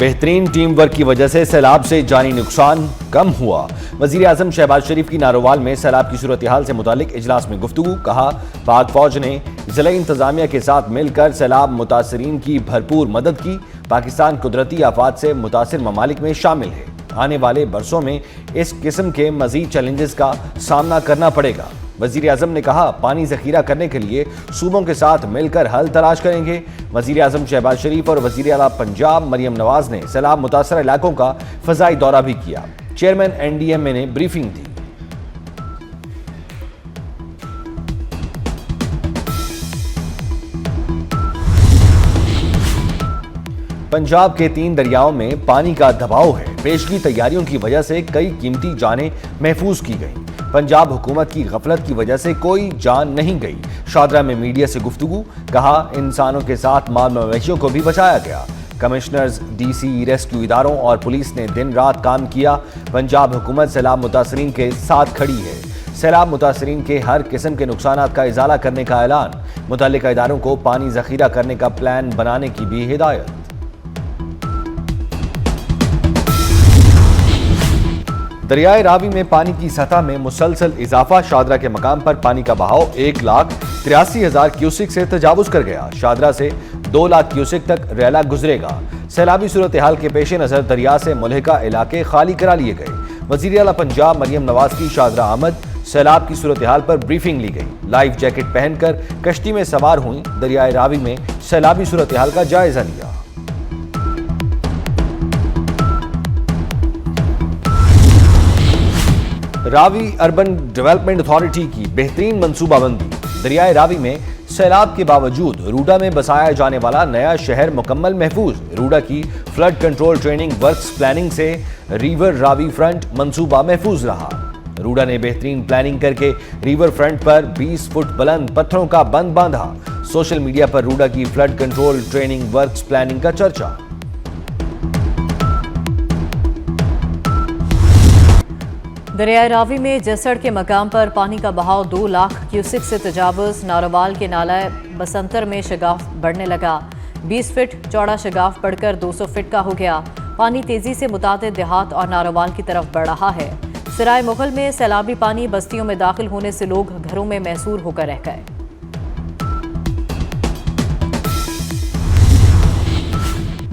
بہترین team work کی وجہ سے سیلاب سے جانی نقصان کم ہوا۔ وزیر اعظم شہباز شریف کی ناروال میں سیلاب کی صورتحال سے متعلق اجلاس میں گفتگو۔ کہا پاک فوج نے ضلعی انتظامیہ کے ساتھ مل کر سیلاب متاثرین کی بھرپور مدد کی۔ پاکستان قدرتی آفات سے متاثر ممالک میں شامل ہے۔ آنے والے برسوں میں اس قسم کے مزید چیلنجز کا سامنا کرنا پڑے گا۔ وزیر اعظم نے کہا پانی ذخیرہ کرنے کے لیے صوبوں کے ساتھ مل کر حل تلاش کریں گے۔ وزیر اعظم شہباز شریف اور وزیر اعلیٰ پنجاب مریم نواز نے سیلاب متاثرہ علاقوں کا فضائی دورہ بھی کیا۔ چیئرمین NDMA نے بریفنگ دی۔ پنجاب کے 3 دریاؤں میں پانی کا دباؤ ہے۔ پیشگی تیاریوں کی وجہ سے کئی قیمتی جانیں محفوظ کی گئیں۔ پنجاب حکومت کی غفلت کی وجہ سے کوئی جان نہیں گئی۔ شاہدرہ میں میڈیا سے گفتگو۔ کہا انسانوں کے ساتھ مال مویشیوں کو بھی بچایا گیا۔ کمشنرز، DC، ریسکیو اداروں اور پولیس نے دن رات کام کیا۔ پنجاب حکومت سیلاب متاثرین کے ساتھ کھڑی ہے۔ سیلاب متاثرین کے ہر قسم کے نقصانات کا ازالہ کرنے کا اعلان۔ متعلقہ اداروں کو پانی ذخیرہ کرنے کا پلان بنانے کی بھی ہدایت۔ دریائے راوی میں پانی کی سطح میں مسلسل اضافہ۔ شاہدرہ کے مقام پر پانی کا بہاؤ 1,83,000 کیوسک سے تجاوز کر گیا۔ شاہدرہ سے 2,00,000 کیوسک تک ریلا گزرے گا۔ سیلابی صورتحال کے پیش نظر دریا سے ملحقہ علاقے خالی کرا لیے گئے۔ وزیر اعلیٰ پنجاب مریم نواز کی شاہدرہ آمد۔ سیلاب کی صورتحال پر بریفنگ لی گئی۔ لائف جیکٹ پہن کر کشتی میں سوار ہوئیں۔ دریائے راوی میں سیلابی صورتحال کا جائزہ لیا۔ راوی اربن ڈیولپمنٹ اتھارٹی کی بہترین منصوبہ بندی۔ دریائے راوی میں سیلاب کے باوجود روڈا میں بسایا جانے والا نیا شہر مکمل محفوظ۔ روڈا کی flood control training works planning سے ریور راوی فرنٹ منصوبہ محفوظ رہا۔ روڈا نے بہترین پلاننگ کر کے ریور فرنٹ پر 20 فٹ بلند پتھروں کا بند باندھا۔ سوشل میڈیا پر روڈا کی flood control training works planning کا چرچا۔ دریائے راوی میں جسڑ کے مقام پر پانی کا بہاؤ 2,00,000 کیوسک سے تجاوز۔ ناروال کے نالہ بسنتر میں شگاف بڑھنے لگا۔ 20 فٹ چوڑا شگاف بڑھ کر 200 فٹ کا ہو گیا۔ پانی تیزی سے متعدد دیہات اور ناروال کی طرف بڑھ رہا ہے۔ سرائے مغل میں سیلابی پانی بستیوں میں داخل ہونے سے لوگ گھروں میں محصور ہو کر رہ گئے۔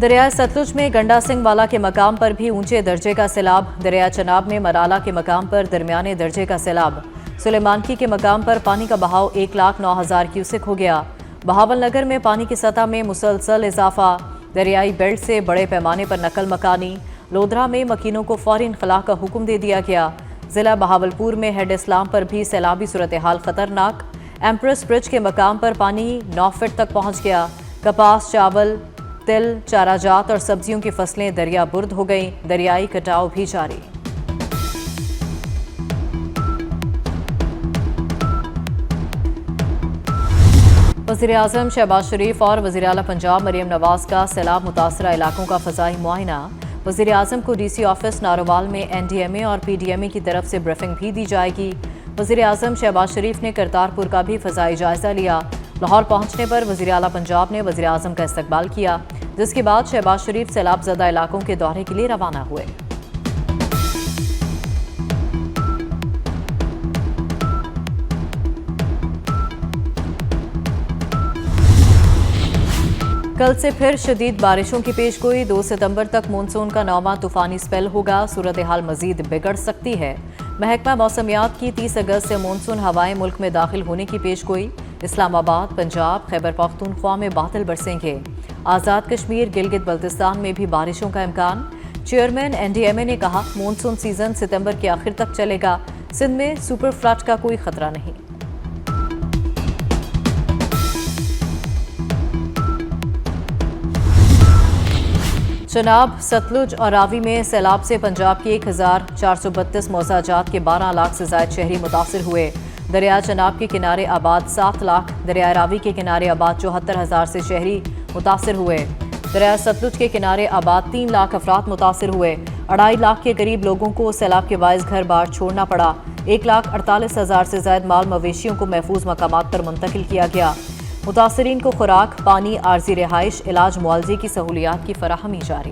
دریائے ستلج میں گنڈا سنگھ والا کے مقام پر بھی اونچے درجے کا سیلاب۔ دریائے چناب میں مرالہ کے مقام پر درمیانے درجے کا سیلاب۔ سلیمانکی کے مقام پر پانی کا بہاؤ 1,09,000 کیوسک ہو گیا۔ بہاول نگر میں پانی کی سطح میں مسلسل اضافہ۔ دریائی بیلٹ سے بڑے پیمانے پر نقل مکانی۔ لودھرا میں مکینوں کو فوری انخلاء کا حکم دے دیا گیا۔ ضلع بہاولپور میں ہیڈ اسلام پر بھی سیلابی صورتحال خطرناک۔ ایمپریس برج کے مقام پر پانی 9 فٹ تک پہنچ گیا۔ کپاس، چاول، تل، چارہ جات اور سبزیوں کی فصلیں دریا برد ہو گئیں۔ دریائی کٹاؤ بھی جاری۔ وزیر اعظم شہباز شریف اور وزیر اعلیٰ پنجاب مریم نواز کا سیلاب متاثرہ علاقوں کا فضائی معائنہ۔ وزیر اعظم کو DC آفس ناروال میں NDMA اور PDMA کی طرف سے بریفنگ بھی دی جائے گی۔ وزیر اعظم شہباز شریف نے کرتارپور کا بھی فضائی جائزہ لیا۔ لاہور پہنچنے پر وزیر اعلیٰ پنجاب نے وزیر اعظم کا استقبال کیا، جس کے بعد شہباز شریف سیلاب زدہ علاقوں کے دورے کے لیے روانہ ہوئے۔ کل سے پھر شدید بارشوں کی پیشگوئی۔ 2 ستمبر تک مونسون کا 9واں طوفانی سپیل ہوگا۔ صورتحال مزید بگڑ سکتی ہے۔ محکمہ موسمیات کی 30 اگست سے مونسون ہوائیں ملک میں داخل ہونے کی پیشگوئی۔ اسلام آباد، پنجاب، خیبر پختونخوا میں بادل برسیں گے۔ آزاد کشمیر، گلگت بلتستان میں بھی بارشوں کا امکان۔ چیئرمین NDMA نے کہا مونسون سیزن ستمبر کے آخر تک چلے گا۔ سندھ میں سپر فلڈ کا کوئی خطرہ نہیں۔ چناب، ستلج اور راوی میں سیلاب سے پنجاب کی 1,432 موضع جات کے 12 لاکھ سے زائد شہری متاثر ہوئے۔ دریا چناب کے کنارے آباد 7 لاکھ، دریائے راوی کے کنارے آباد 74,000 سے شہری متاثر ہوئے۔ دریا ستلج کے کنارے آباد 3 لاکھ افراد متاثر ہوئے۔ 2.5 لاکھ کے قریب لوگوں کو سیلاب کے باعث گھر بار چھوڑنا پڑا۔ 1,48,000 سے زائد مال مویشیوں کو محفوظ مقامات پر منتقل کیا گیا۔ متاثرین کو خوراک، پانی، عارضی رہائش، علاج، معالجے کی سہولیات کی فراہمی جاری۔